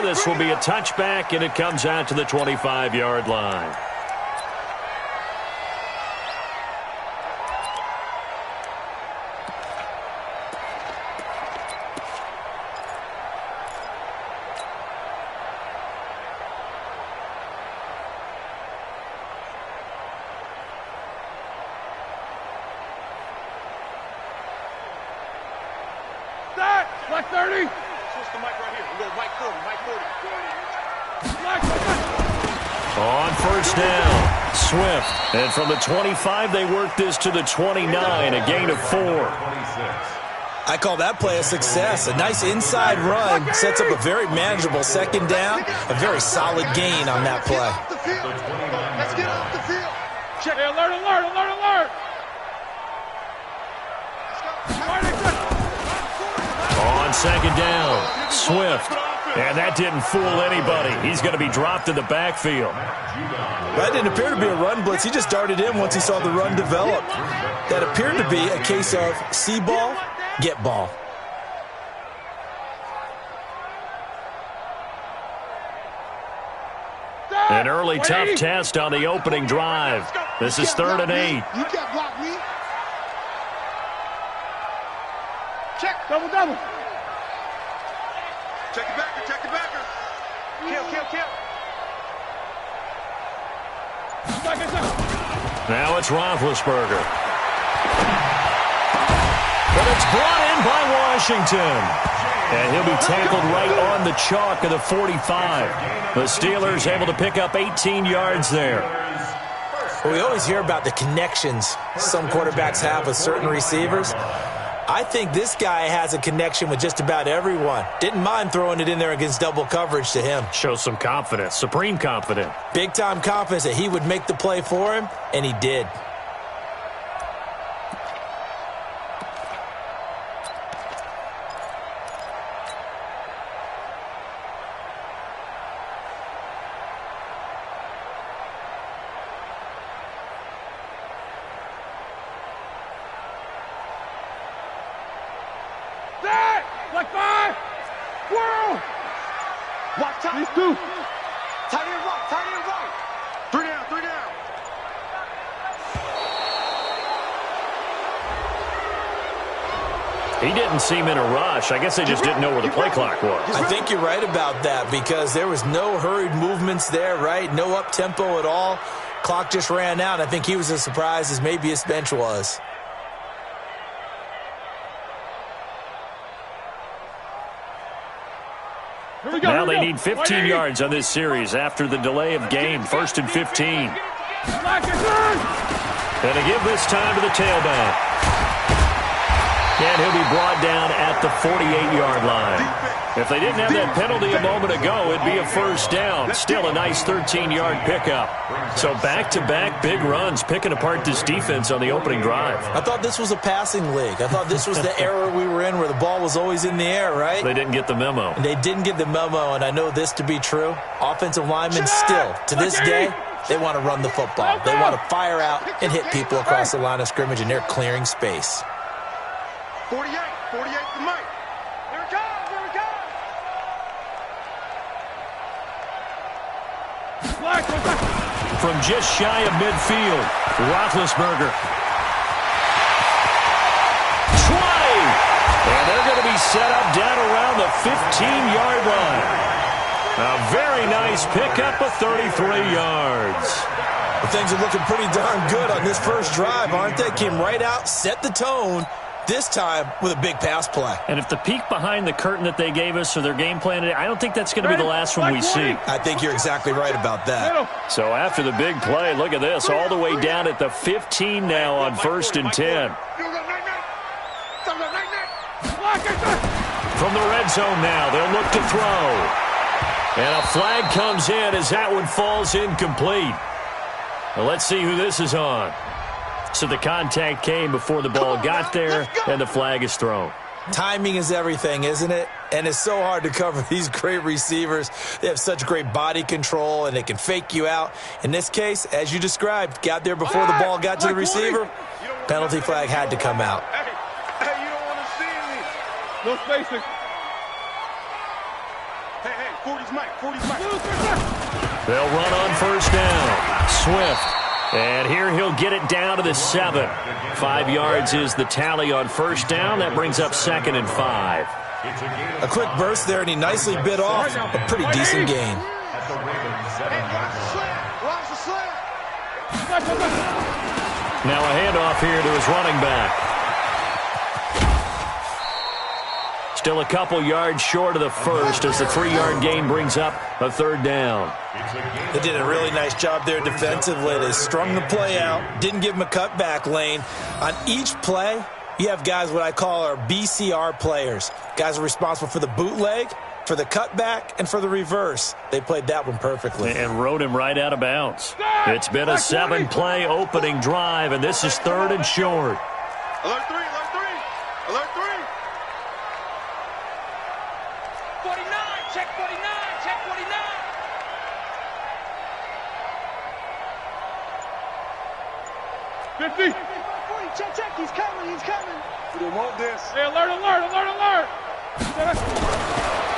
this will be a touchback, and it comes out to the 25-yard line. Black 30. Switch the mic right here. We'll go mic 40, mic 40. Black. On first down, Swift. And from the 25, they work this to the 29, a gain of 4. I call that play a success. A nice inside run sets up a very manageable second down. A very solid gain on that play. Let's get off the field. Check. Hey, alert, alert, alert, alert. On second down, Swift. And that didn't fool anybody. He's going to be dropped in the backfield. That didn't appear to be a run blitz. He just darted in once he saw the run develop. That appeared to be a case of see ball, get ball. An early tough test on the opening drive. This is 3rd and 8. You can't block me. Check. Double, double. Check it backer, check it backer. Kill. Now it's Roethlisberger. But it's brought in by Washington. And he'll be tackled right on the chalk of the 45. The Steelers able to pick up 18 yards there. Well, we always hear about the connections some quarterbacks have with certain receivers. I think this guy has a connection with just about everyone. Didn't mind throwing it in there against double coverage to him. Shows some confidence, supreme confidence. Big-time confidence that he would make the play for him, and he did. Black 5. Whirl. Watch top. These two. Tight end right, tight end right. 3 down, 3 down. He didn't seem in a rush. I guess they just didn't know where the play clock was. I think you're right about that because there was no hurried movements there, right? No up-tempo at all. Clock just ran out. I think he was as surprised as maybe his bench was. Now they need 15 yards on this series after the delay of game. 1st and 15. And to give this time to the tailback. And he'll be brought down at the 48-yard line. If they didn't have that penalty a moment ago, it'd be a first down. Still a nice 13-yard pickup. So back-to-back big runs, picking apart this defense on the opening drive. I thought this was a passing league. I thought this was the era we were in where the ball was always in the air, right? They didn't get the memo. And they didn't get the memo, and I know this to be true. Offensive linemen still, to this day, they want to run the football. They want to fire out and hit people across the line of scrimmage, and they're clearing space. 48 for Mike. Here it comes, here it comes. From just shy of midfield, Roethlisberger. 20! And they're going to be set up down around the 15-yard line. A very nice pickup of 33 yards. Well, things are looking pretty darn good on this first drive, aren't they? Came right out, set the tone, this time with a big pass play. And if the peek behind the curtain that they gave us or their game plan, I don't think that's going to be the last one we see. I think you're exactly right about that. So after the big play, look at this, all the way down at the 15 now on 1st and 10. From the red zone now, they'll look to throw. And a flag comes in as that one falls incomplete. Well, let's see who this is on. So the contact came before the ball got there, and the flag is thrown. Timing is everything, isn't it? And it's so hard to cover these great receivers. They have such great body control, and they can fake you out. In this case, as you described, got there before the ball got to the receiver. Penalty flag had to come out. Hey, you don't want to see me. No spacing. Hey, 40 40's Mike. 40's Mike. They'll run on first down. Swift. And here he'll get it down to the 7. 5 yards is the tally on first down. That brings up 2nd and 5. A quick burst there, and he nicely bit off a pretty decent gain. Now a handoff here to his running back. Still a couple yards short of the first as the 3-yard gain brings up a 3rd down. They did a really nice job there defensively. They strung the play out, didn't give him a cutback lane. On each play, you have guys what I call our BCR players. Guys are responsible for the bootleg, for the cutback, and for the reverse. They played that one perfectly. And rode him right out of bounds. It's been a 7-play opening drive, and this is 3rd and short. Alert 3, alert 3, alert 3. 49, check 49, check 49. Check, he's coming. We don't want this. Hey, alert.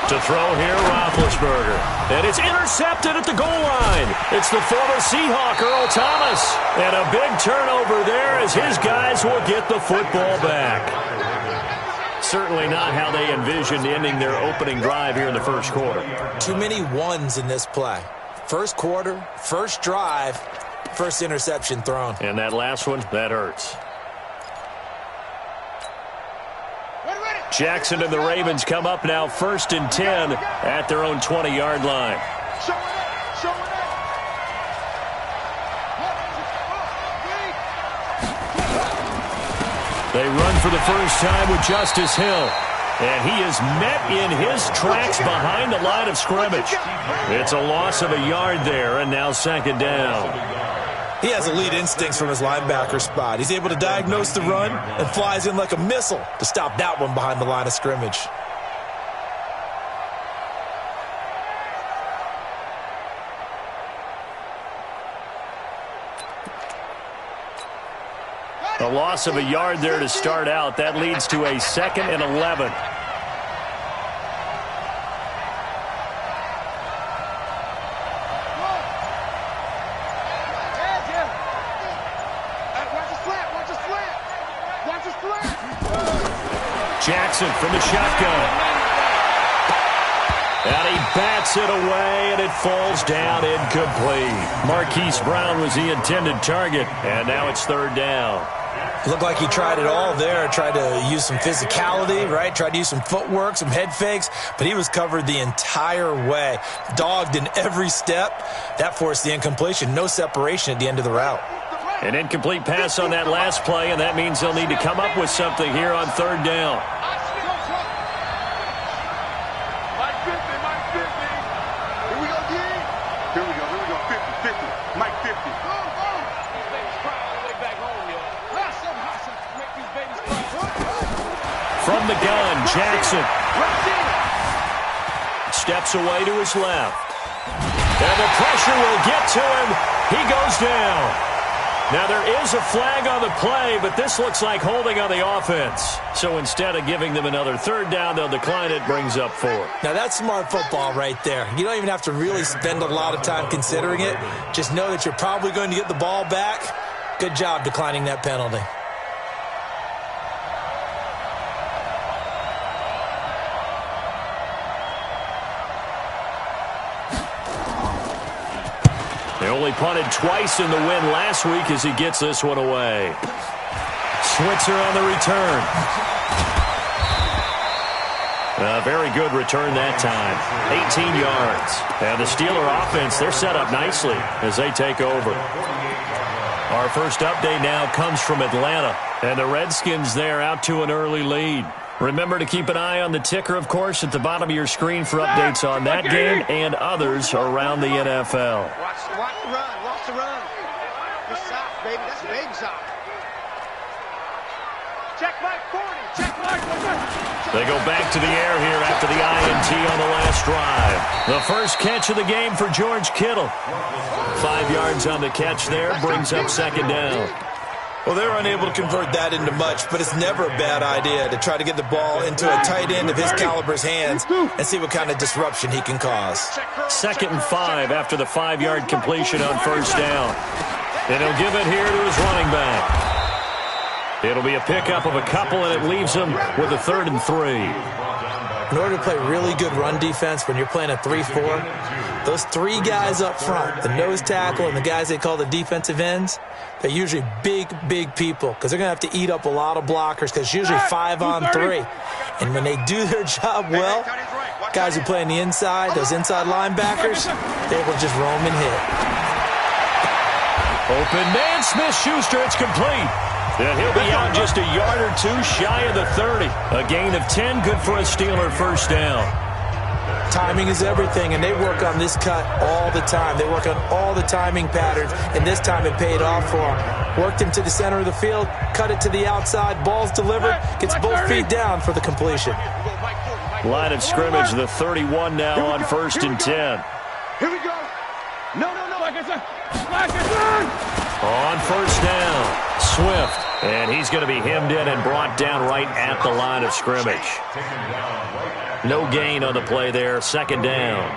To throw here, Roethlisberger. And it's intercepted at the goal line. It's the former Seahawk, Earl Thomas. And a big turnover there as his guys will get the football back. Certainly not how they envisioned ending their opening drive here in the first quarter. Too many ones in this play. First quarter, first drive, first interception thrown. And that last one, that hurts. Jackson and the Ravens come up now 1st and 10 at their own 20-yard line. Show it up. They run for the first time with Justice Hill. And he is met in his tracks behind the line of scrimmage. It's a loss of a yard there, and now 2nd down. He has elite instincts from his linebacker spot. He's able to diagnose the run and flies in like a missile to stop that one behind the line of scrimmage. A loss of a yard there to start out. That leads to a 2nd and 11. Jackson from the shotgun. And he bats it away, and it falls down incomplete. Marquise Brown was the intended target, and now it's 3rd down. Looked like he tried it all there, tried to use some physicality, right? Tried to use some footwork, some head fakes, but he was covered the entire way. Dogged in every step. That forced the incompletion. No separation at the end of the route. An incomplete pass on that last play, and that means they'll need to come up with something here on 3rd down. Mike 50. Here we go. 50. Mike 50. From the gun, Jackson steps away to his left. And the pressure will get to him. He goes down. Now, there is a flag on the play, but this looks like holding on the offense. So instead of giving them another 3rd down, they'll decline it, brings up 4. Now, that's smart football right there. You don't even have to really spend a lot of time considering it. Just know that you're probably going to get the ball back. Good job declining that penalty. They only punted twice in the win last week as he gets this one away. Switzer on the return. A very good return that time. 18 yards. And the Steeler offense, they're set up nicely as they take over. Our first update now comes from Atlanta. And the Redskins there out to an early lead. Remember to keep an eye on the ticker, of course, at the bottom of your screen for updates on that game and others around the NFL. Watch the run. Watch the run. Good shot, baby. That's a big shot. Check Mike 40. Check Mike 40. They go back to the air here after the INT on the last drive. The first catch of the game for George Kittle. 5 yards on the catch there, brings up 2nd down. Well, they're unable to convert that into much, but it's never a bad idea to try to get the ball into a tight end of his caliber's hands and see what kind of disruption he can cause. 2nd and 5 after the 5-yard completion on first down. And he'll give it here to his running back. It'll be a pickup of a couple, and it leaves him with a 3rd and 3. In order to play really good run defense when you're playing a 3-4, those 3 guys up front, the nose tackle and the guys they call the defensive ends, they're usually big, big people because they're going to have to eat up a lot of blockers because it's usually 5 on 3. And when they do their job well, guys who play on the inside, those inside linebackers, they will just roam and hit. Open man, Smith-Schuster, it's complete. And he'll be out just a yard or 2 shy of the 30. A gain of 10, good for a Steeler first down. Timing is everything, and they work on this cut all the time. They work on all the timing patterns, and this time it paid off for them. Worked him to the center of the field, cut it to the outside, ball's delivered, gets both feet down for the completion. Line of scrimmage, the 31 now on 1st and 10. Here we go. No. On first down, Swift. And he's going to be hemmed in and brought down right at the line of scrimmage. No gain on the play there. 2nd down.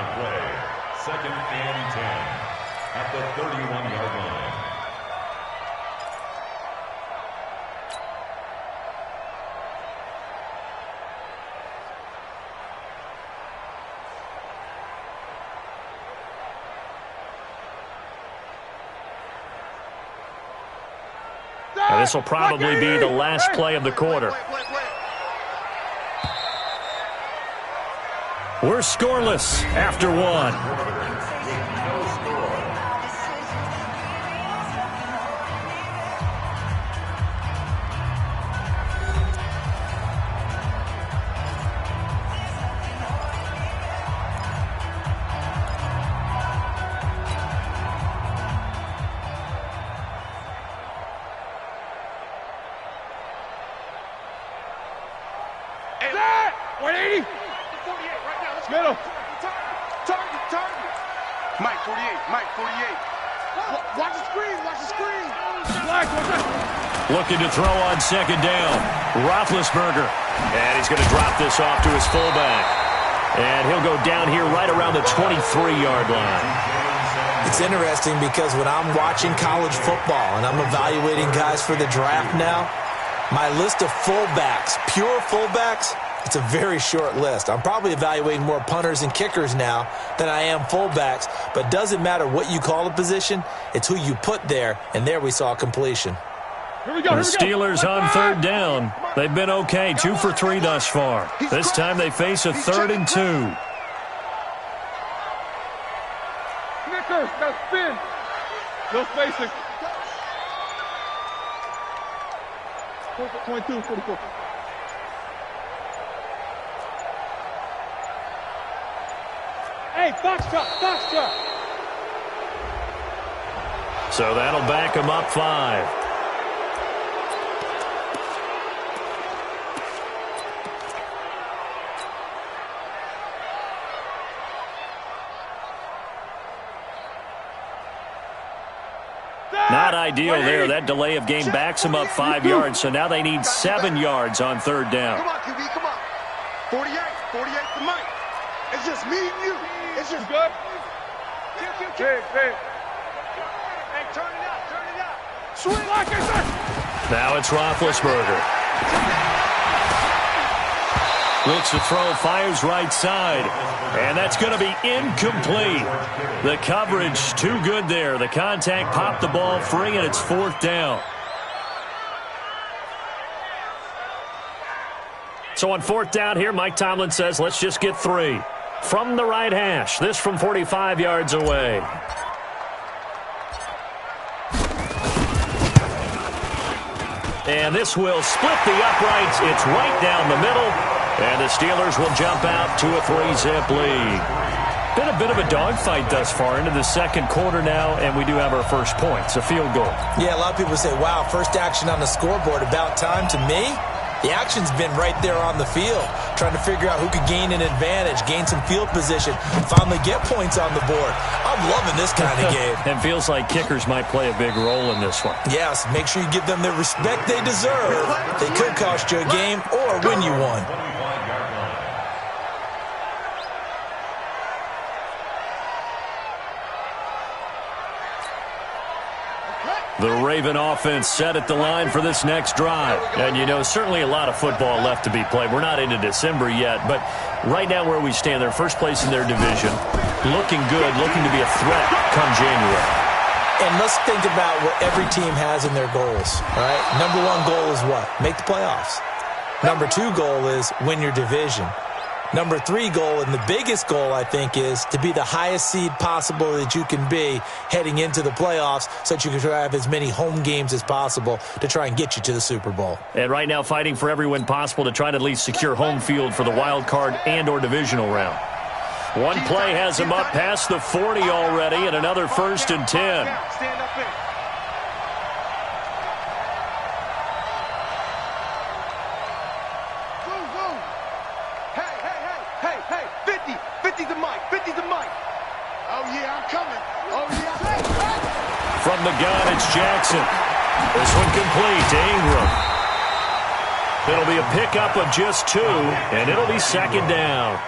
2nd and 10 at the 31-yard line. Now, this will probably be the last play of the quarter. We're scoreless after 1. Middle. Target. Mike 48. Watch the screen. Looking to throw on 2nd down. Roethlisberger. And he's going to drop this off to his fullback. And he'll go down here right around the 23-yard line. It's interesting because when I'm watching college football and I'm evaluating guys for the draft now, my list of fullbacks, pure fullbacks, it's a very short list. I'm probably evaluating more punters and kickers now than I am fullbacks, but it doesn't matter what you call a position, it's who you put there, and there we saw completion. The Steelers on 3rd down. They've been okay, 2 for 3 thus far. This time they face a 3rd and 2. Snickers, now spin. No spacing. 22, 44. Hey, box truck. So that'll back him up 5. Not ideal there. That delay of game backs them up 5 yards, so now they need 7 yards on 3rd down. Come on, QB, come on. 48 to Mike. It's just me and you. It's just good. Hey, turn it up. Swing like I said. Now it's Roethlisberger. Looks to throw, fires right side. And that's going to be incomplete. The coverage too good there. The contact popped the ball free, and it's 4th down. So on 4th down here, Mike Tomlin says, let's just get 3. From the right hash, this from 45 yards away. And this will split the uprights. It's right down the middle. And the Steelers will jump out to a 3-zip lead. Been a bit of a dogfight thus far into the 2nd quarter now, and we do have our first point. It's a field goal. Yeah, a lot of people say, wow, first action on the scoreboard, about time. To me, The action's been right there on the field, trying to figure out who could gain an advantage, gain some field position, finally get points on the board. I'm loving this kind of game. And feels like kickers might play a big role in this one. Yes, make sure you give them the respect they deserve. They could cost you a game or win you one. The Raven offense set at the line for this next drive. And, you know, certainly a lot of football left to be played. We're not into December yet, but right now where we stand, they're first place in their division, looking good, looking to be a threat come January. And let's think about what every team has in their goals, all right? Number one goal is what? Make the playoffs. Number two goal is win your division. Number three goal, and the biggest goal, I think, is to be the highest seed possible that you can be heading into the playoffs so that you can have as many home games as possible to try and get you to the Super Bowl. And right now fighting for every win possible to try to at least secure home field for the wild card and or divisional round. One play has him up past the 40 already, and another 1st and 10. From the gun, it's Jackson. This one complete to Ingram. It'll be a pickup of just 2, and it'll be 2nd down.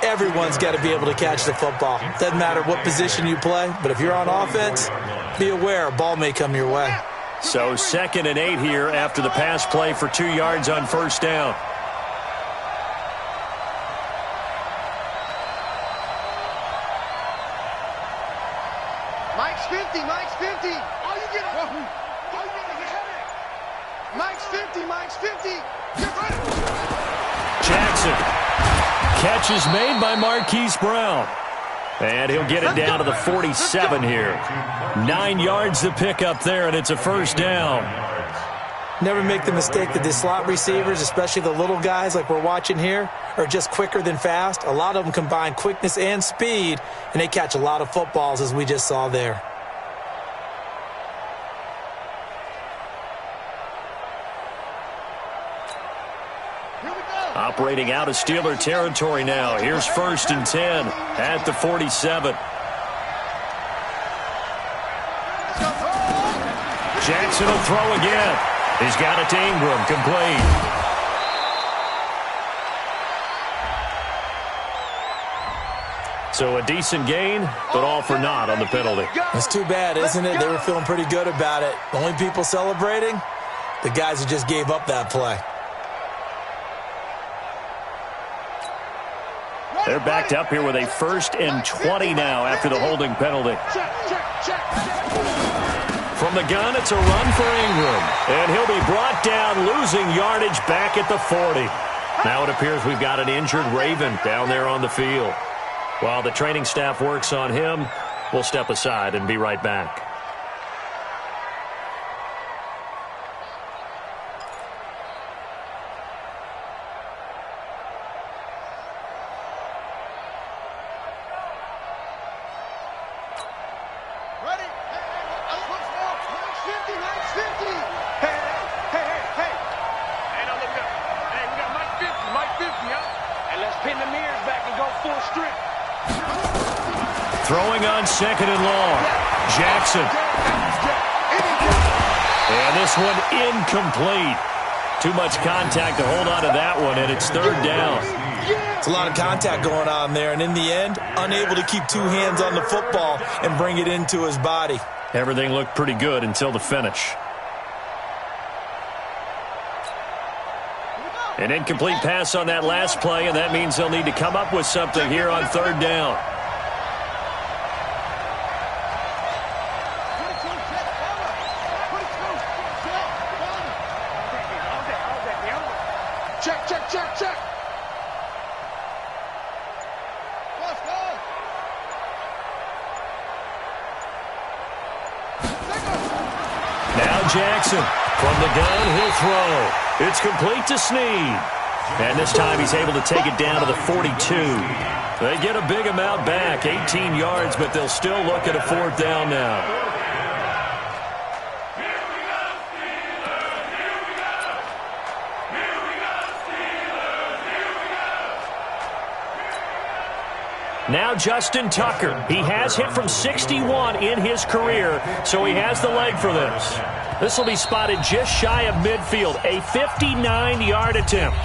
Everyone's got to be able to catch the football. Doesn't matter what position you play, but if you're on offense, be aware a ball may come your way. So 2nd and 8 here after the pass play for 2 yards on 1st down. Mike's 50, Mike's 50. All you get Mike's 50, Mike's 50. Get ready. Jackson. Catch is made by Marquise Brown. And he'll get it down to the 47 here. 9 yards to pick up there, and it's a 1st down. Never make the mistake that the slot receivers, especially the little guys like we're watching here, are just quicker than fast. A lot of them combine quickness and speed, and they catch a lot of footballs, as we just saw there. Operating out of Steeler territory now. Here's 1st and 10 at the 47. Jackson will throw again. He's got it to Ingram, complete. So a decent gain, but all for naught on the penalty. It's too bad, isn't it? They were feeling pretty good about it. The only people celebrating, the guys who just gave up that play. They're backed up here with a 1st and 20 now after the holding penalty. From the gun, it's a run for Ingram. And he'll be brought down, losing yardage back at the 40. Now it appears we've got an injured Raven down there on the field. While the training staff works on him, we'll step aside and be right back. Throwing on 2nd and long. Jackson. And this one incomplete. Too much contact to hold on to that one, and it's 3rd down. It's a lot of contact going on there, and in the end, unable to keep 2 hands on the football and bring it into his body. Everything looked pretty good until the finish. An incomplete pass on that last play, and that means they'll need to come up with something here on 3rd down. Check. Now Jackson. From the gun, he'll throw. It's complete to Snead. And this time he's able to take it down to the 42. They get a big amount back, 18 yards, but they'll still look at a 4th down now. Now Justin Tucker. He has hit from 61 in his career, so he has the leg for this. This will be spotted just shy of midfield, a 59-yard attempt.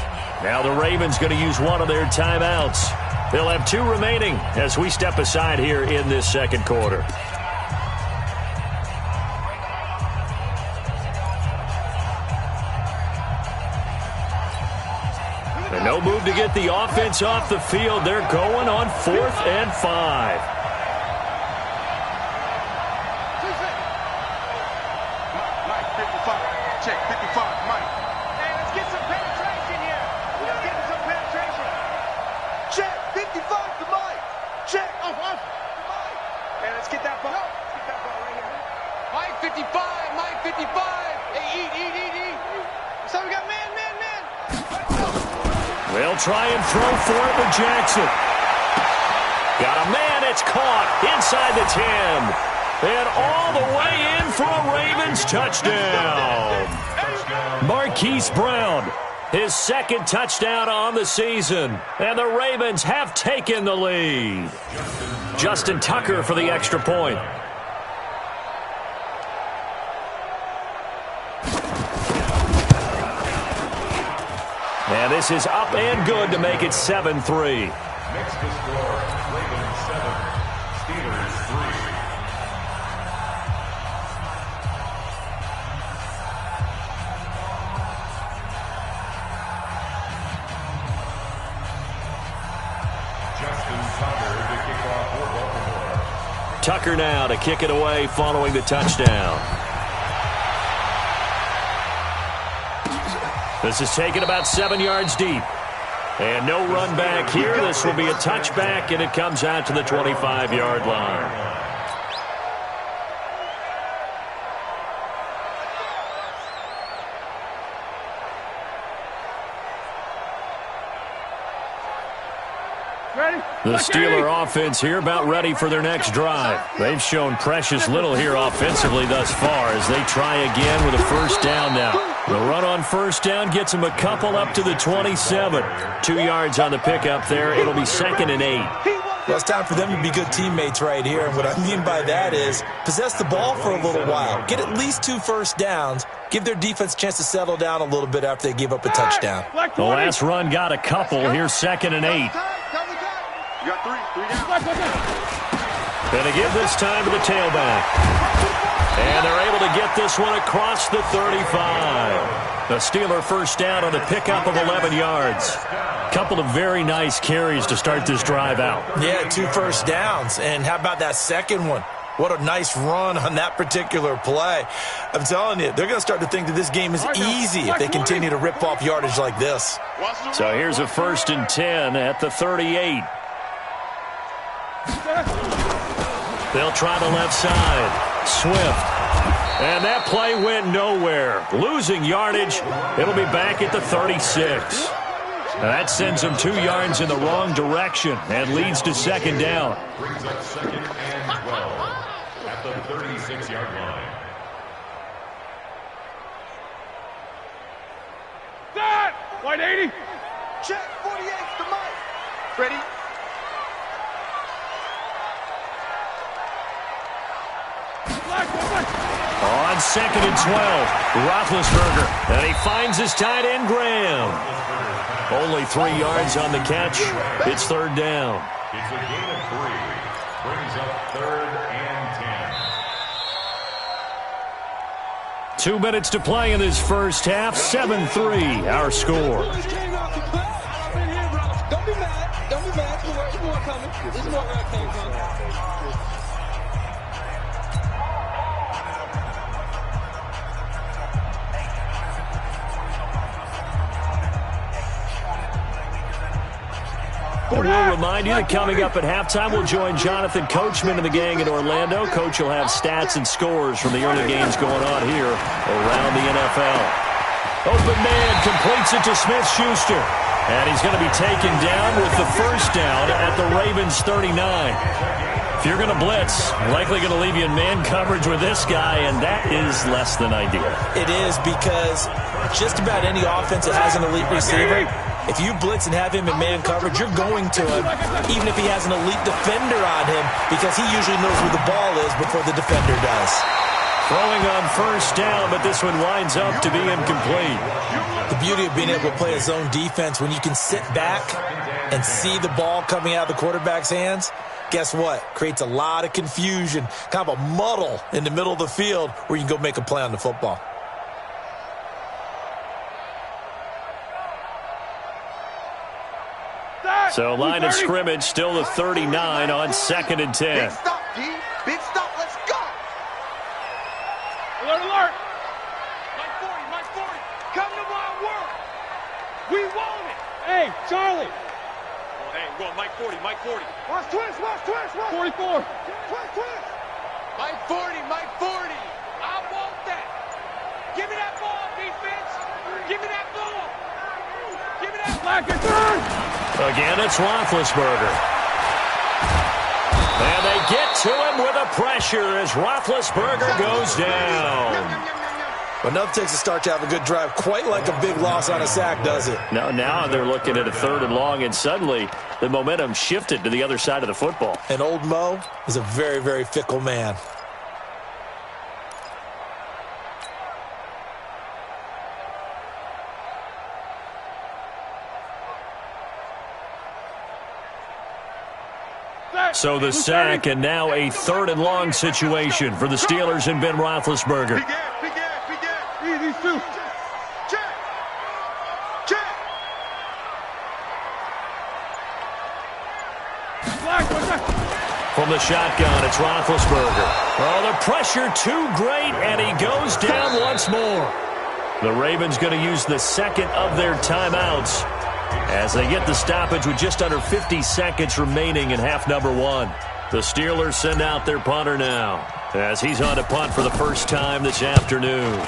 Now the Ravens going to use one of their timeouts. They'll have 2 remaining as we step aside here in this second quarter. And no move to get the offense off the field. They're going on 4th and 5. Check 55, Mike. Hey, let's get some penetration here. Let's get some penetration. Check 55 to Mike. Check. Off. To Mike. Hey, let's get that ball. Let's get that ball right here. Mike 55, Mike 55. Hey, eat. So we got man. They'll try and throw for it with Jackson. Got a man. It's caught inside the 10. And all the way in for a Ravens touchdown. Marquise Brown, his 2nd touchdown on the season. And the Ravens have taken the lead. Justin Tucker for the extra point. And this is up and good to make it 7-3. Next to score, Ravens 7, Steelers 3. Justin Tucker to kick off for Baltimore. Tucker now to kick it away following the touchdown. This is taken about 7 yards deep. And no run back here. This will be a touchback, and it comes out to the 25-yard line. The Steeler offense here about ready for their next drive. They've shown precious little here offensively thus far as they try again with a first down now. The run on first down gets them a couple up to the 27. 2 yards on the pickup there. It'll be 2nd and 8. Well, it's time for them to be good teammates right here. And what I mean by that is possess the ball for a little while. Get at least 2 first downs. Give their defense a chance to settle down a little bit after they give up a touchdown. The last run got a couple. Here's 2nd and 8. You got 3 down. Going to give this time to the tailback. And they're able to get this one across the 35. The Steeler first down on a pickup of 11 yards. Couple of very nice carries to start this drive out. Yeah, 2 first downs. And how about that second one? What a nice run on that particular play. I'm telling you, they're going to start to think that this game is easy if they continue to rip off yardage like this. So here's a 1st and 10 at the 38. They'll try the left side. Swift. And that play went nowhere. Losing yardage. It'll be back at the 36. Now that sends them 2 yards in the wrong direction and leads to 2nd down. Brings up 2nd and 12 at the 36-yard line. That! White 80. Check 48 to Mike. Ready? On 2nd and 12, Roethlisberger. And he finds his tight end, Graham. Only 3 yards on the catch. It's 3rd down. It's a gain of 3. Brings up 3rd and 10. 2 minutes to play in this first half. 7-3, our score. Don't be mad. There's more coming. There's more where I came from. We'll remind you that coming up at halftime, we'll join Jonathan Coachman and the gang in Orlando. Coach will have stats and scores from the early games going on here around the NFL. Open man completes it to Smith-Schuster. And he's going to be taken down with the first down at the Ravens 39. If you're going to blitz, likely going to leave you in man coverage with this guy, and that is less than ideal. It is, because just about any offense that has an elite receiver, If you blitz and have him in man coverage, you're going to him, even if he has an elite defender on him, because he usually knows where the ball is before the defender does. Throwing on first down, but this one winds up to be incomplete. The beauty of being able to play a zone defense, when you can sit back and see the ball coming out of the quarterback's hands, guess what? Creates a lot of confusion, kind of a muddle in the middle of the field where you can go make a play on the football. So line of scrimmage still the 39 on 2nd and 10. Big stop, D. Big stop. Let's go. Alert, alert. Mike 40, Mike 40. Come to my work. We want it. Hey, Charlie. Oh, hey, go on, Mike 40, Mike 40. Watch twist, watch twist, watch. 44. Twist, twist. Mike 40, Mike 40. I want that. Give me that ball, defense. Give me that ball. Give me that black and turn. Again, it's Roethlisberger. And they get to him with a pressure as Roethlisberger goes down. But nothing takes a start to have a good drive, quite like a big loss on a sack, does it? Now they're looking at a 3rd and long, and suddenly the momentum shifted to the other side of the football. And old Mo is a very, very fickle man. So the sack, and now a 3rd and long situation for the Steelers and Ben Roethlisberger. Big ass, big ass, big ass. These two. Check. Check. From the shotgun, it's Roethlisberger. Oh, the pressure too great, and he goes down once more. The Ravens going to use the 2nd of their timeouts as they get the stoppage with just under 50 seconds remaining in half number 1. The Steelers send out their punter now as he's on to punt for the first time this afternoon.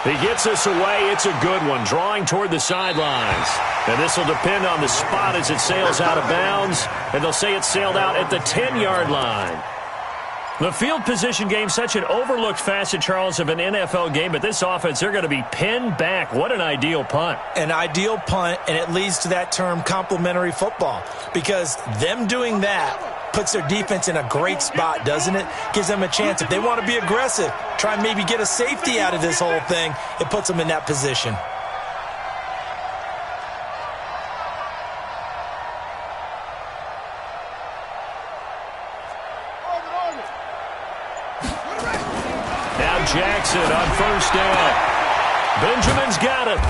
He gets this away. It's a good one, drawing toward the sidelines. And this will depend on the spot as it sails out of bounds, and they'll say it sailed out at the 10-yard line. The field position game, such an overlooked facet, Charles, of an NFL game, but this offense, they're going to be pinned back. What an ideal punt. An ideal punt, and it leads to that term complementary football, because them doing that puts their defense in a great spot, doesn't it? Gives them a chance. If they want to be aggressive, try and maybe get a safety out of this whole thing, it puts them in that position. Jackson on first down. Benjamin's got it.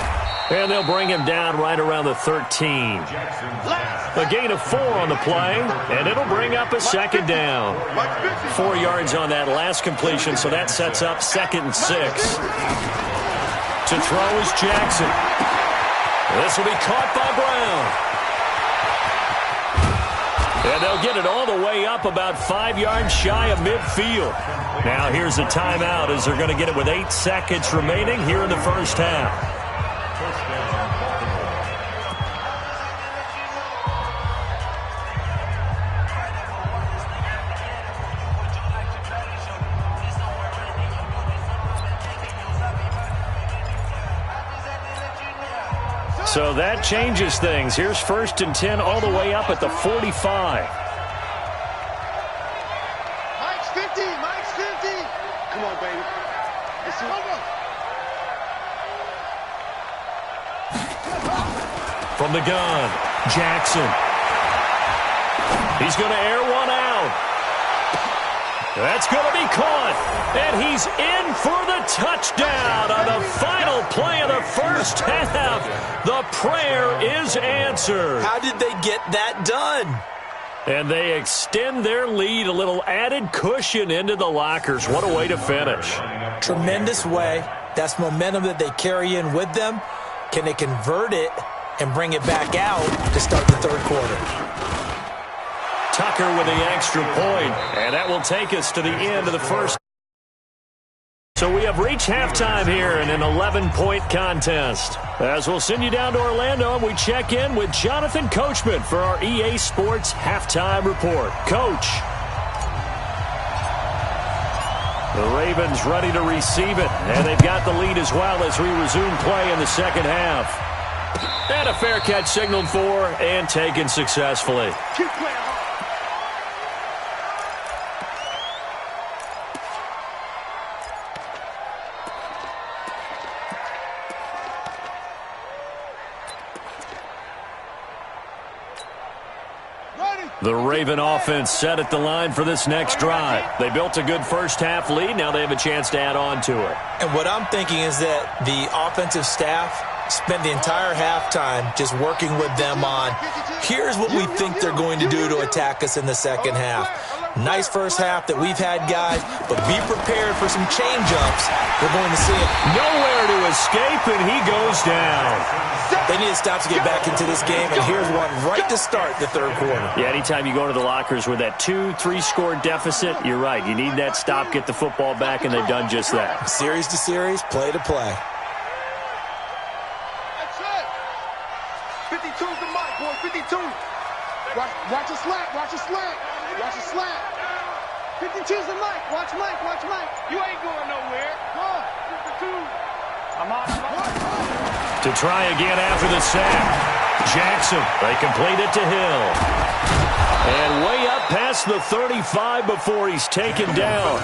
And they'll bring him down right around the 13. A gain of 4 on the play, and it'll bring up a 2nd down. 4 yards on that last completion, so that sets up 2nd and 6. To throw is Jackson. This will be caught by Brown. And they'll get it all the way up about 5 yards shy of midfield. Now here's a timeout as they're going to get it with 8 seconds remaining here in the first half. So that changes things. Here's 1st and 10 all the way up at the 45. Mike's 50. Mike's 50. Come on, baby. Let's see. From the gun, Jackson. He's going to air one out. That's going to be caught. And he's in for the touchdown on the final play of the first half. The prayer is answered. How did they get that done? And they extend their lead, a little added cushion into the lockers. What a way to finish. Tremendous way. That's momentum that they carry in with them. Can they convert it and bring it back out to start the 3rd quarter? Tucker with the extra point, and that will take us to the end of the first. So we have reached halftime here in an 11-point contest. As we'll send you down to Orlando, and we check in with Jonathan Coachman for our EA Sports Halftime Report. Coach. The Ravens ready to receive it, and they've got the lead as well as we resume play in the second half. And a fair catch signaled for and taken successfully. Keep playing hard. The Raven offense set at the line for this next drive. They built a good first-half lead. Now they have a chance to add on to it. And what I'm thinking is that the offensive staff spent the entire halftime just working with them on, here's what we think they're going to do to attack us in the second half. Nice first half that we've had, guys, but be prepared for some change-ups. We're going to see it. Nowhere to escape, and he goes down. They need to stop to get back into this game, and here's one right to start the third quarter. Yeah, anytime you go to the lockers with that 2-3 score deficit, you're right. You need that stop, get the football back, and they've done just that. Series to series, play to play. That's it. 52's the mic, boy. 52. Watch a slant. Watch a slant. Watch a slant. 52's the mic. Watch Mike. Watch Mike. You ain't going nowhere. Go. 52. I'm on. To try again after the sack. Jackson, they complete it to Hill. And way up past the 35 before he's taken down.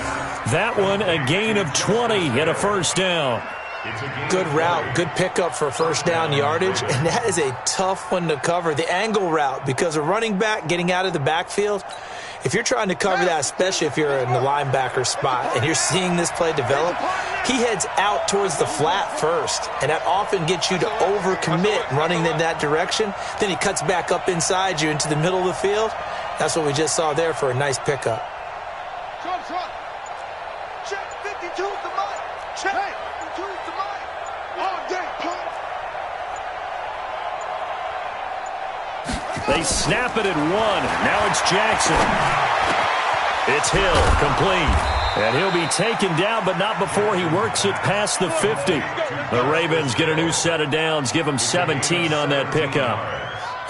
That one a gain of 20 and a first down. Good route, good pickup for first down yardage, and that is a tough one to cover. The angle route, because a running back getting out of the backfield, if you're trying to cover that, especially if you're in the linebacker spot and you're seeing this play develop, he heads out towards the flat first, and that often gets you to overcommit running in that direction. Then he cuts back up inside you into the middle of the field. That's what we just saw there for a nice pickup. Check 52's the mic. Check 52's the mic. All day, punk. They snap it at one. Now it's Jackson. It's Hill, complete. And he'll be taken down, but not before he works it past the 50. The Ravens get a new set of downs, give them 17 on that pickup.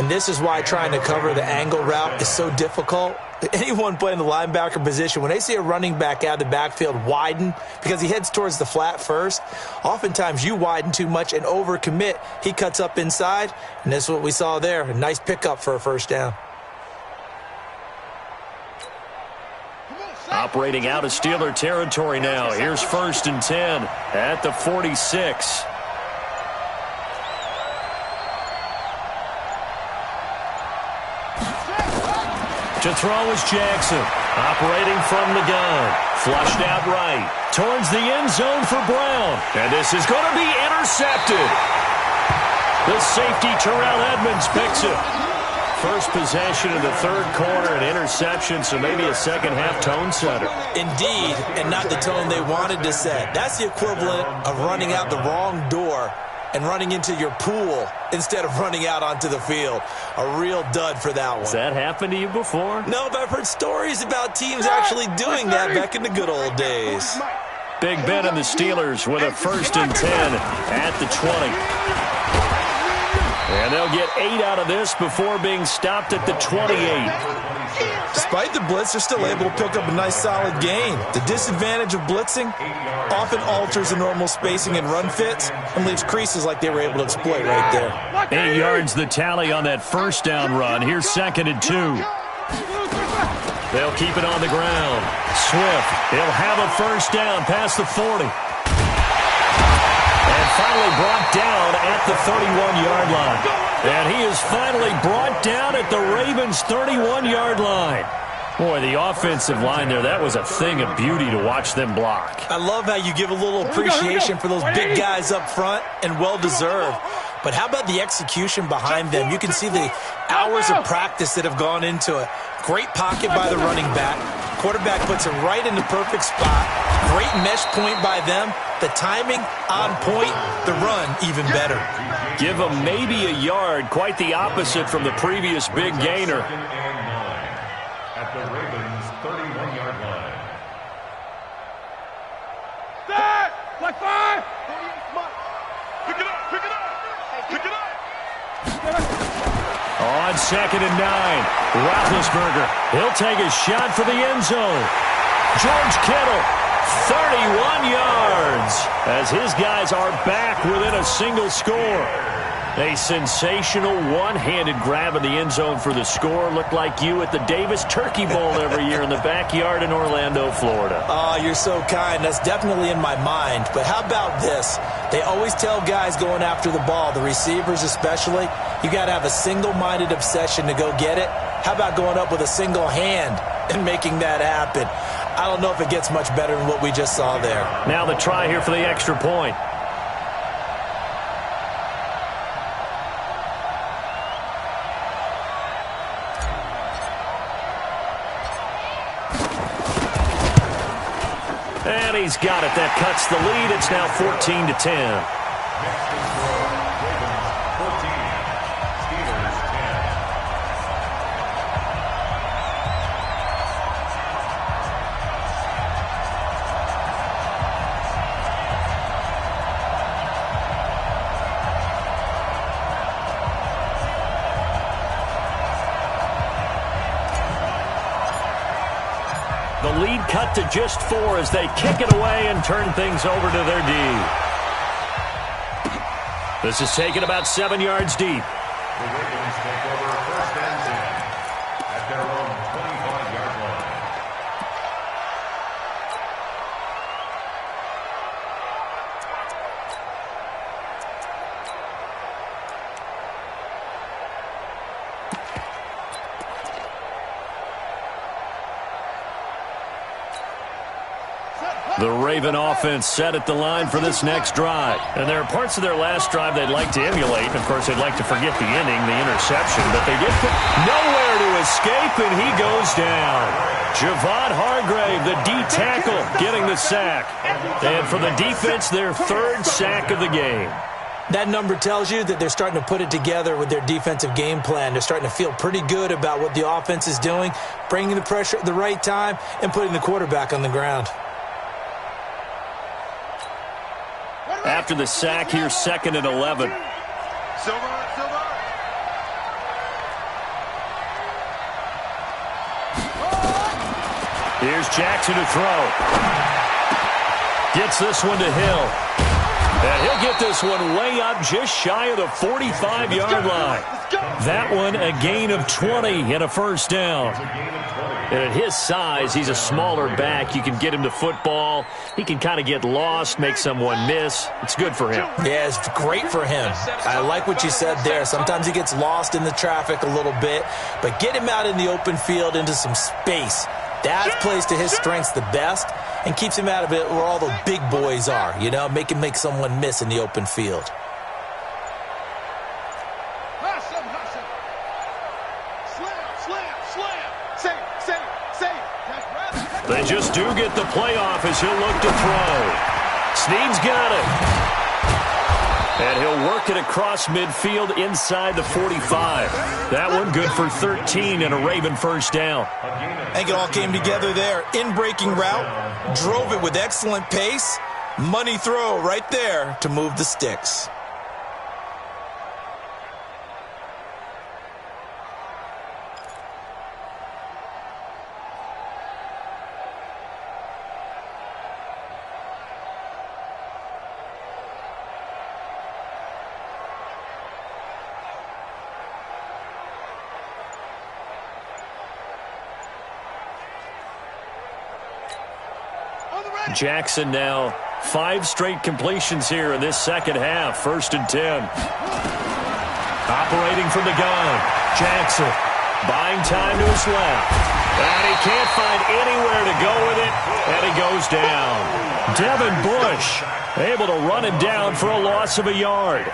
And this is why trying to cover the angle route is so difficult. Anyone playing the linebacker position, when they see a running back out of the backfield widen because he heads towards the flat first, oftentimes you widen too much and overcommit. He cuts up inside, and that's what we saw there. A nice pickup for a first down. Operating out of Steeler territory now. Here's 1st and 10 at the 46. To throw is Jackson. Operating from the gun. Flushed out right. Towards the end zone for Brown. And this is going to be intercepted. The safety, Terrell Edmonds, picks it. First possession of the third quarter, an interception, so maybe a second-half tone setter. Indeed, and not the tone they wanted to set. That's the equivalent of running out the wrong door and running into your pool instead of running out onto the field. A real dud for that one. Has that happened to you before? No, but I've heard stories about teams actually doing that back in the good old days. Big Ben and the Steelers with a 1st and 10 at the 20. And they'll get 8 out of this before being stopped at the 28. Despite the blitz, they're still able to pick up a nice solid gain. The disadvantage of blitzing often alters the normal spacing and run fits and leaves creases like they were able to exploit right there. 8 yards the tally on that first down run. Here's 2nd and 2. They'll keep it on the ground. Swift, he'll have a first down past the 40. And finally brought down at the 31-yard line. And he is finally brought down at the Ravens' 31-yard line. Boy, the offensive line there, that was a thing of beauty to watch them block. I love how you give a little appreciation for those big guys up front, and well-deserved. But how about the execution behind them? You can see the hours of practice that have gone into it. Great pocket by the running back. Quarterback puts it right in the perfect spot. Great mesh point by them. The timing on point. The run even better. Give them maybe a yard. Quite the opposite from the previous big gainer. At the Ravens' 31-yard line. Start! Like 5! Pick it up, pick it up, pick it up. On 2nd and 9, Roethlisberger. He'll take a shot for the end zone. George Kittle, 31 yards, as his guys are back within a single score. A sensational one-handed grab in the end zone for the score. Looked like you at the Davis Turkey Bowl every year in the backyard in Orlando, Florida. Oh, you're so kind. That's definitely in my mind. But how about this? They always tell guys going after the ball, the receivers especially, you got to have a single-minded obsession to go get it. How about going up with a single hand and making that happen? I don't know if it gets much better than what we just saw there. Now the try here for the extra point. And he's got it. That cuts the lead. It's now 14-10. Next is score, Ravens 14, Steelers 10. The lead cut to just 4 as they kick it away and turn things over to their D. This is taken about 7 yards deep. The Ravens take over first and 10 at their own 25-yard line. The Raven offense set at the line for this next drive. And there are parts of their last drive they'd like to emulate. And, of course, they'd like to forget the ending, the interception. But they did put nowhere to escape, and he goes down. Javon Hargrave, the D tackle, getting the sack. And for the defense, their third sack of the game. That number tells you that they're starting to put it together with their defensive game plan. They're starting to feel pretty good about what the offense is doing, bringing the pressure at the right time, and putting the quarterback on the ground. After the sack, here's 2nd and 11. Silver. Here's Jackson to throw. Gets this one to Hill. And he'll get this one way up just shy of the 45-yard line. That one a gain of 20 and a first down. And at his size, he's a smaller back. You can get him to football. He can kind of get lost, make someone miss. It's good for him. Yeah, it's great for him. I like what you said there. Sometimes he gets lost in the traffic a little bit, but get him out in the open field into some space. That plays to his strengths the best and keeps him out of it where all the big boys are, you know, make him make someone miss in the open field. They just do get the playoff as he'll look to throw. Snead's got it. And he'll work it across midfield inside the 45. That one good for 13 and a Raven first down. I think it all came together there. In-breaking route, drove it with excellent pace. Money throw right there to move the sticks. Jackson now 5 straight completions here in this second half. 1st and 10. Operating from the gun. Jackson buying time to his left. And he can't find anywhere to go with it. And he goes down. Devin Bush able to run him down for a loss of a yard.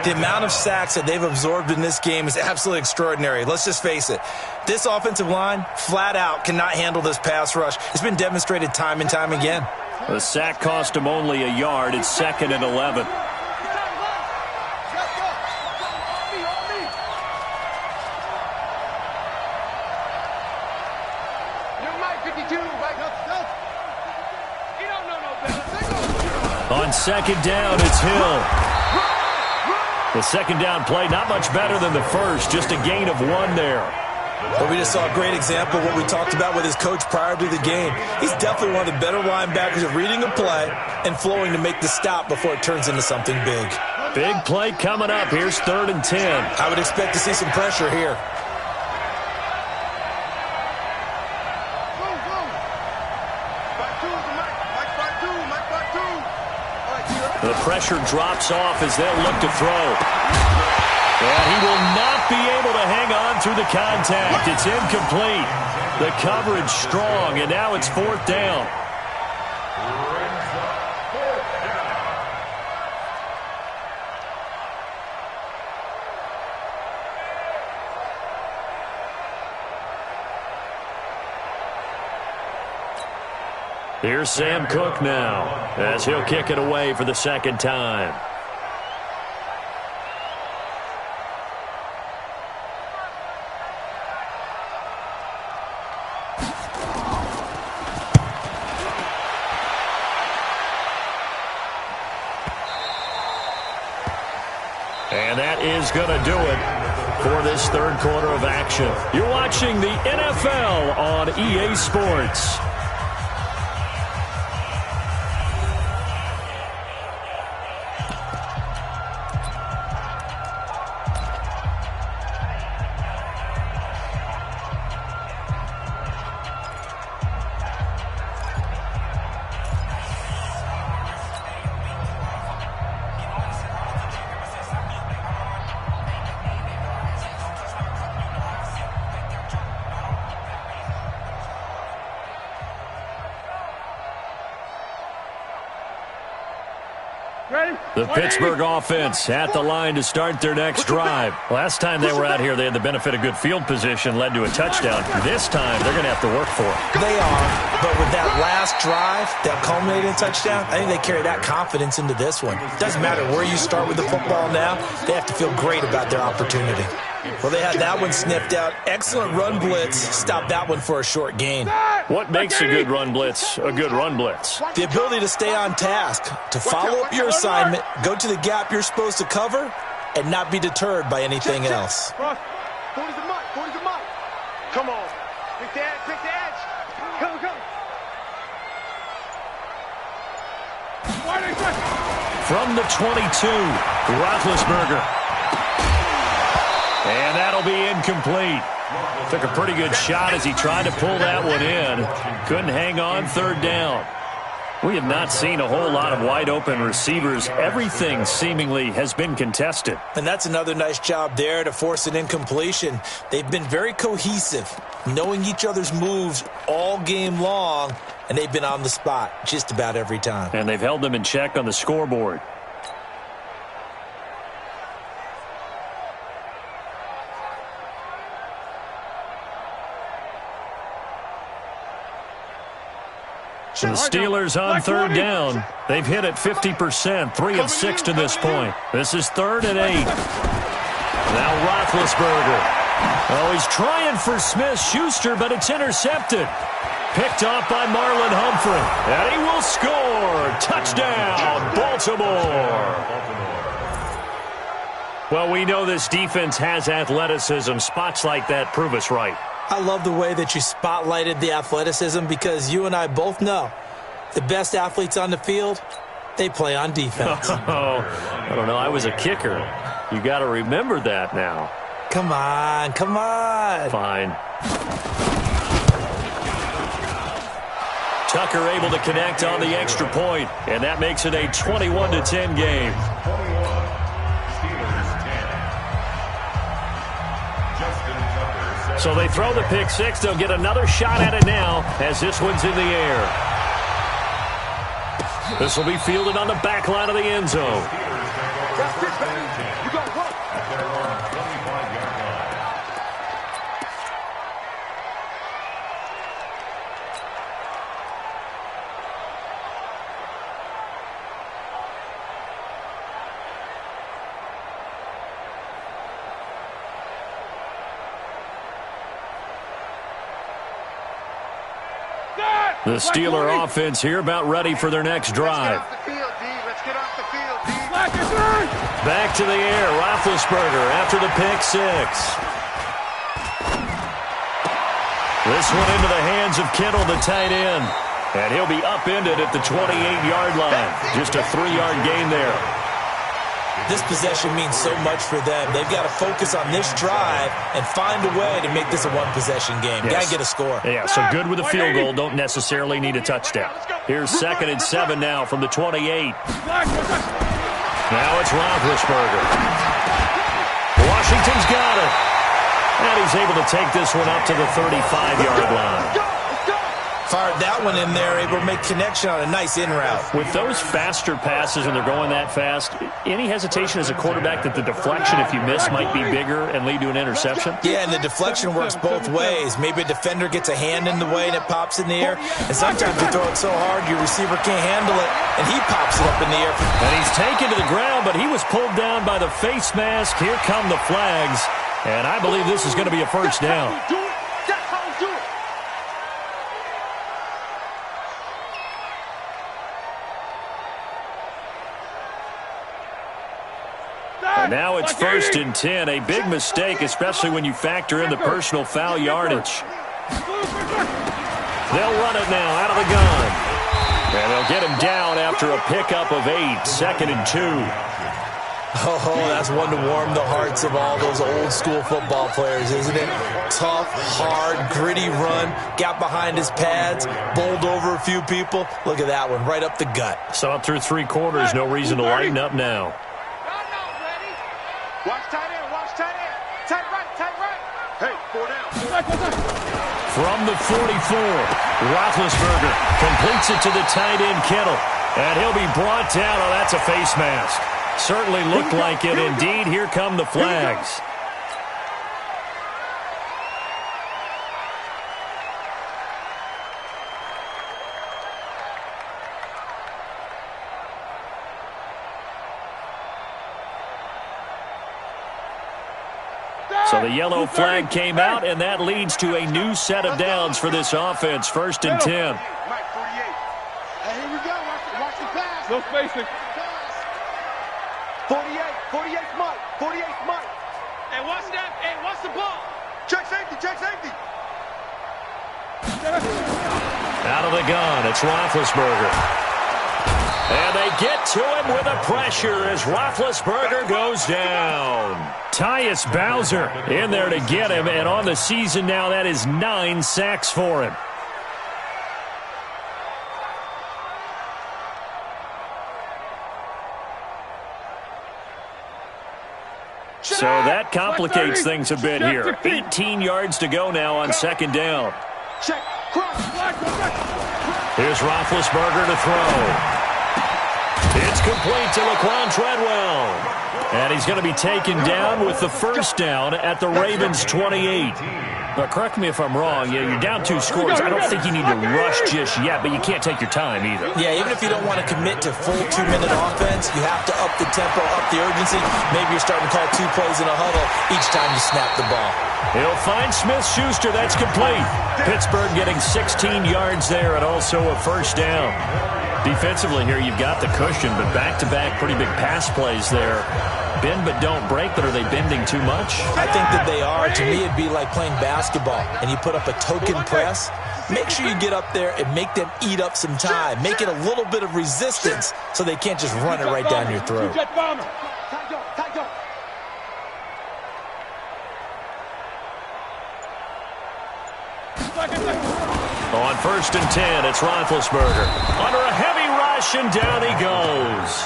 The amount of sacks that they've absorbed in this game is absolutely extraordinary. Let's just face it. This offensive line, flat out, cannot handle this pass rush. It's been demonstrated time and time again. The sack cost him only a yard. It's 2nd and 11. On 2nd down, it's Hill. The 2nd down play, not much better than the first, just a gain of 1 there. But we just saw a great example of what we talked about with his coach prior to the game. He's definitely one of the better linebackers at reading a play and flowing to make the stop before it turns into something big. Big play coming up. Here's 3rd and 10. I would expect to see some pressure here. The pressure drops off as they'll look to throw. And he will not be able to hang on through the contact. It's incomplete. The coverage strong, and now it's 4th down. Here's Sam Cook now, as he'll kick it away for the 2nd time. And that is going to do it for this 3rd quarter of action. You're watching the NFL on EA Sports. The Pittsburgh offense at the line to start their next drive. Last time they were out here, they had the benefit of good field position, led to a touchdown. This time, they're going to have to work for it. They are, but with that last drive, that culminating touchdown, I think they carry that confidence into this one. Doesn't matter where you start with the football now, they have to feel great about their opportunity. Well, they had that one sniffed out. Excellent run blitz. Stopped that one for a short gain. What makes a good run blitz a good run blitz? The ability to stay on task, to follow up your assignment, go to the gap you're supposed to cover, and not be deterred by anything else. 40's the mic, 40's the mic. Come on. Pick the edge. Come. From the 22, Roethlisberger. And that'll be incomplete. Took a pretty good shot as he tried to pull that one in. Couldn't hang on 3rd down. We have not seen a whole lot of wide-open receivers. Everything seemingly has been contested. And that's another nice job there to force an incompletion. They've been very cohesive, knowing each other's moves all game long, and they've been on the spot just about every time. And they've held them in check on the scoreboard. So the Steelers on 3rd down. They've hit it 50%, 3 of 6 to this point. This is 3rd and 8. Now Roethlisberger. Oh, he's trying for Smith-Schuster, but it's intercepted. Picked off by Marlon Humphrey. And he will score. Touchdown, Baltimore. Well, we know this defense has athleticism. Spots like that prove us right. I love the way that you spotlighted the athleticism because you and I both know the best athletes on the field, they play on defense. Oh, I don't know. I was a kicker. You got to remember that now. Come on. Fine. Tucker able to connect on the extra point, and that makes it a 21-10 game. So they throw the pick six. They'll get another shot at it now as this one's in the air. This will be fielded on the back line of the end zone. The Steeler offense here about ready for their next drive. Back to the air, Roethlisberger after the pick six. This one into the hands of Kittle, the tight end. And he'll be upended at the 28-yard line. Just a 3-yard gain there. This possession means so much for them. They've got to focus on this drive and find a way to make this a one-possession game. Yes. Got to get a score. Yeah, so good with a field goal. Don't necessarily need a touchdown. Here's 2nd and 7 now from the 28. Now it's Roethlisberger. Washington's got it. And he's able to take this one up to the 35-yard line. Fired that one in there, able to make connection on a nice in route. With those faster passes when they're going that fast, any hesitation as a quarterback that the deflection, if you miss, might be bigger and lead to an interception? Yeah, and the deflection works both ways. Maybe a defender gets a hand in the way and it pops in the air. And sometimes you throw it so hard your receiver can't handle it, and he pops it up in the air. And he's taken to the ground, but he was pulled down by the face mask. Here come the flags. And I believe this is going to be a first down. And now it's 1st and 10. A big mistake, especially when you factor in the personal foul yardage. They'll run it now out of the gun. And they'll get him down after a pickup of 8. 2nd and 2. Oh, that's one to warm the hearts of all those old-school football players, isn't it? Tough, hard, gritty run. Got behind his pads, bowled over a few people. Look at that one, right up the gut. So up through 3 quarters, no reason to lighten up now. Watch tight end, watch tight end. Tight right, tight right. Hey, 4 down. From the 44, Roethlisberger completes it to the tight end Kittle. And he'll be brought down. Oh, that's a face mask. Certainly looked like it. Indeed, here come the flags. So the yellow flag came out, and that leads to a new set of downs for this offense. 1st and 10. Mike, 48. Hey, here we go. Watch the pass. No spacing. 48 Mike. 48 Mike. Hey, watch that. Hey, watch the ball. Check safety, check safety. Out of the gun, it's Roethlisberger. And they get to him with a pressure as Roethlisberger goes down. Tyus Bowser in there to get him, and on the season now, that is 9 sacks for him. So that complicates things a bit here. 18 yards to go now on 2nd down. Check. Cross. Here's Roethlisberger to throw. It's complete to Laquan Treadwell. And he's going to be taken down with the first down at the Ravens' 28. But correct me if I'm wrong. Yeah, you're down 2 scores. I don't think you need to rush just yet, but you can't take your time either. Yeah, even if you don't want to commit to full 2-minute offense, you have to up the tempo, up the urgency. Maybe you're starting to call 2 plays in a huddle each time you snap the ball. He'll find Smith-Schuster. That's complete. Pittsburgh getting 16 yards there and also a first down. Defensively here, you've got the cushion, but back-to-back pretty big pass plays there. Bend but don't break, but are they bending too much? I think that they are. To me, it'd be like playing basketball, and you put up a token press. Make sure you get up there and make them eat up some time. Make it a little bit of resistance so they can't just run it right down your throat. On 1st and 10, it's Roethlisberger. Under a heavy rush, and down he goes.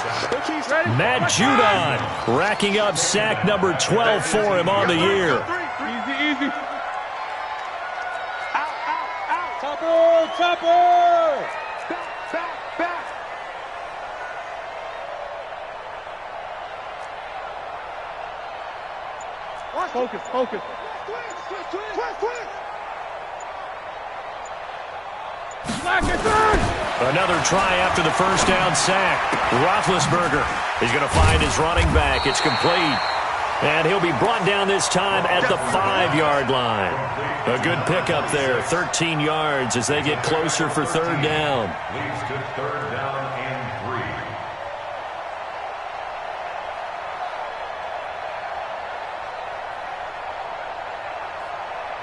Matt Judon racking up sack number 12 for him on the year. Easy. Out. Chopper. Back. Focus. Twist. Another try after the first down sack. Roethlisberger is going to find his running back. It's complete. And he'll be brought down this time at the 5-yard line. A good pickup there, 13 yards as they get closer for 3rd down. Leads to 3rd down and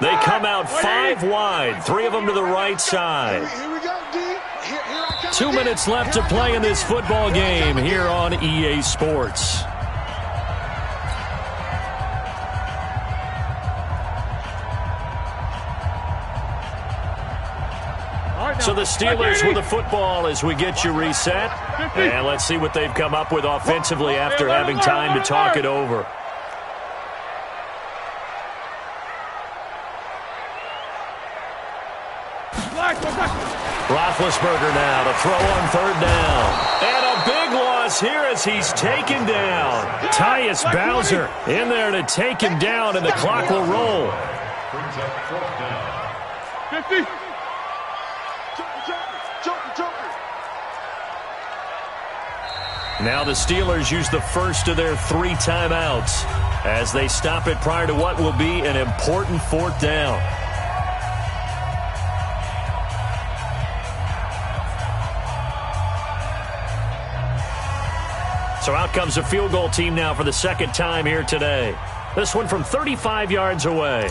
3. They come out 5 wide, 3 of them to the right side. Here we go, D. Here I come. 2 minutes left to play in this football game here on EA Sports. So the Steelers with the football as we get you reset. And let's see what they've come up with offensively after having time to talk it over. Roethlisberger now to throw on third down. And a big loss here as he's taken down. Tyus Bowser in there to take him down, and the clock will roll. Brings up fourth down. 50. Now the Steelers use the first of their 3 timeouts as they stop it prior to what will be an important fourth down. So out comes a field goal team now for the second time here today. This one from 35 yards away.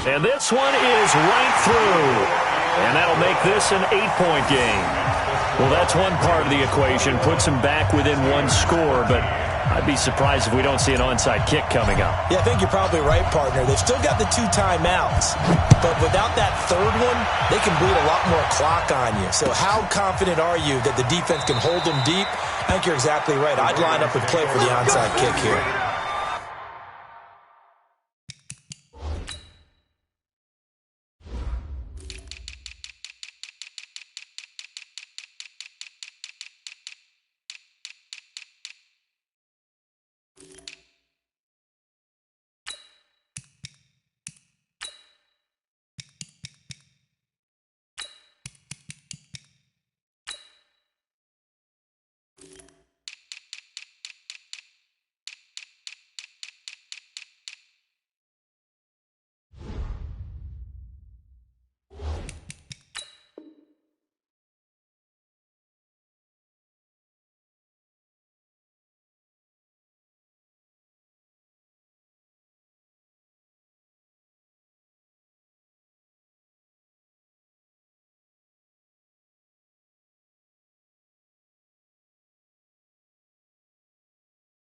And this one is right through. And that'll make this an 8-point game. Well, that's one part of the equation. Puts them back within 1 score, but I'd be surprised if we don't see an onside kick coming up. Yeah, I think you're probably right, partner. They've still got the 2 timeouts, but without that third one, they can bleed a lot more clock on you. So how confident are you that the defense can hold them deep? I think you're exactly right. I'd line up and play for the onside kick here.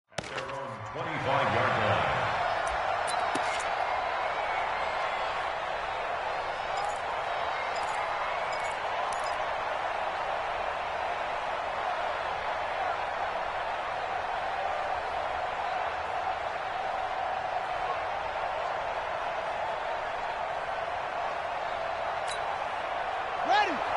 At their own 25-yard line.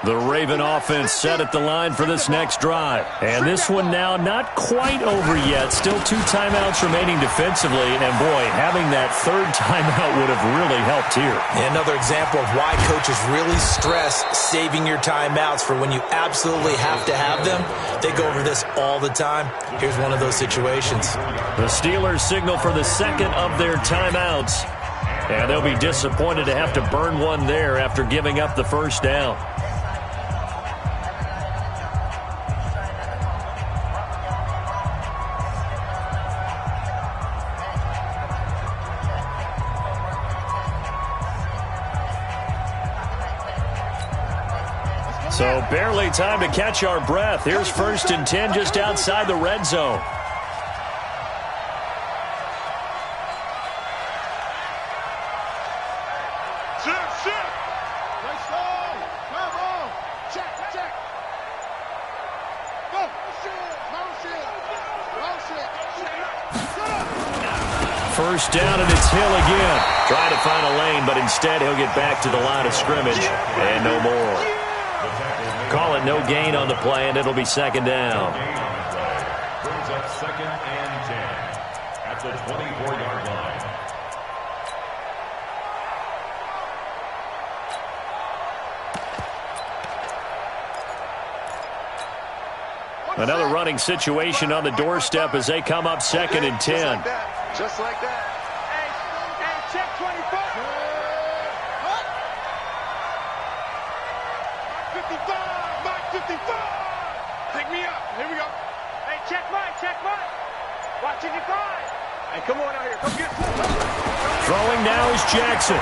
The Raven offense set at the line for this next drive. And this one now not quite over yet. Still 2 timeouts remaining defensively. And, boy, having that third timeout would have really helped here. Another example of why coaches really stress saving your timeouts for when you absolutely have to have them. They go over this all the time. Here's one of those situations. The Steelers signal for the second of their timeouts. And they'll be disappointed to have to burn one there after giving up the first down. So barely time to catch our breath. Here's 1st and 10 just outside the red zone. First down, and it's Hill again. Trying to find a lane, but instead he'll get back to the line of scrimmage and no more. Call it no gain on the play, and it'll be second down. Brings up 2nd and 10 at the 24-yard line. Another running situation on the doorstep as they come up 2nd and 10. Just like that. Hey, check 24. 55. Mike 55. Pick me up. Here we go. Hey, check Mike. Watching your 5. Hey, come on out here. Come get Throwing now is Jackson.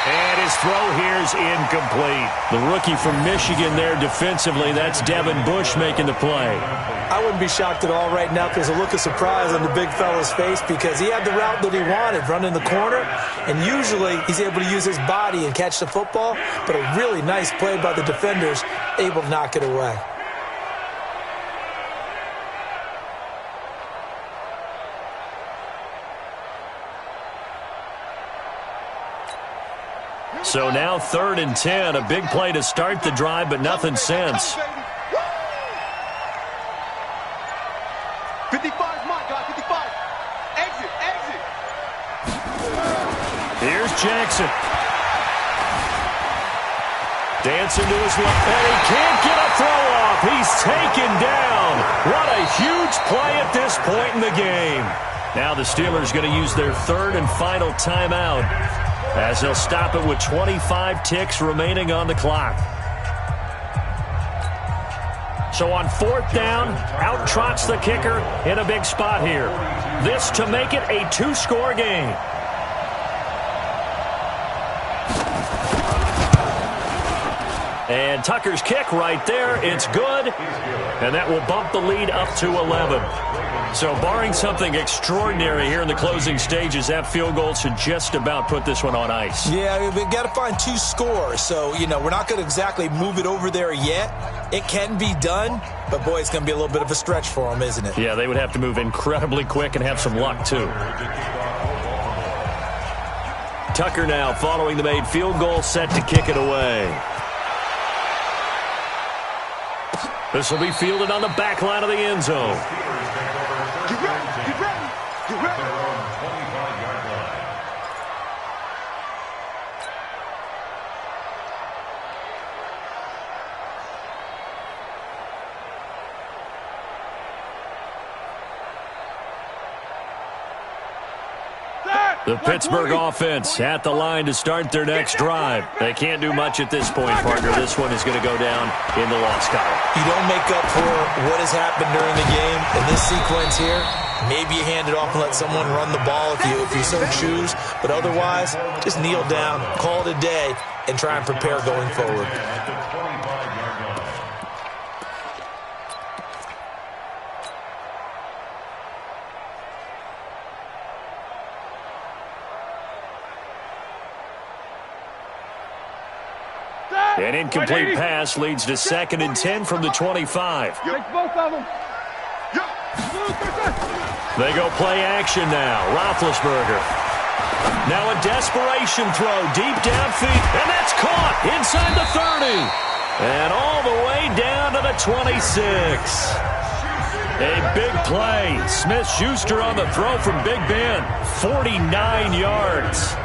And his throw here is incomplete. The rookie from Michigan there defensively, that's Devin Bush making the play. I wouldn't be shocked at all right now because a look of surprise on the big fella's face because he had the route that he wanted, running the corner, and usually he's able to use his body and catch the football, but a really nice play by the defenders, able to knock it away. So now 3rd and 10, a big play to start the drive, but nothing since. 55's mine, guy, 55. Exit, exit. Here's Jackson. Dancing to his left, and he can't get a throw off. He's taken down. What a huge play at this point in the game. Now the Steelers going to use their 3rd and final timeout, as they'll stop it with 25 ticks remaining on the clock. So on 4th down, out trots the kicker in a big spot here. This to make it a 2-score game. And Tucker's kick right there. It's good. And that will bump the lead up to 11. So barring something extraordinary here in the closing stages, that field goal should just about put this one on ice. Yeah, we've got to find 2 scores. So, we're not going to exactly move it over there yet. It can be done, but, boy, it's going to be a little bit of a stretch for them, isn't it? Yeah, they would have to move incredibly quick and have some luck, too. Tucker now following the made field goal, set to kick it away. This will be fielded on the back line of the end zone. Get ready, get ready, get ready. The Pittsburgh offense at the line to start their next drive. They can't do much at this point, partner. This one is going to go down in the loss column. You don't make up for what has happened during the game in this sequence here. Maybe you hand it off and let someone run the ball if you so choose. But otherwise, just kneel down, call it a day, and try and prepare going forward. An incomplete pass leads to 2nd and 10 from the 25. Take both of them. They go play action now. Roethlisberger. Now a desperation throw deep downfield, and that's caught inside the 30. And all the way down to the 26. A big play. Smith-Schuster on the throw from Big Ben. 49 yards.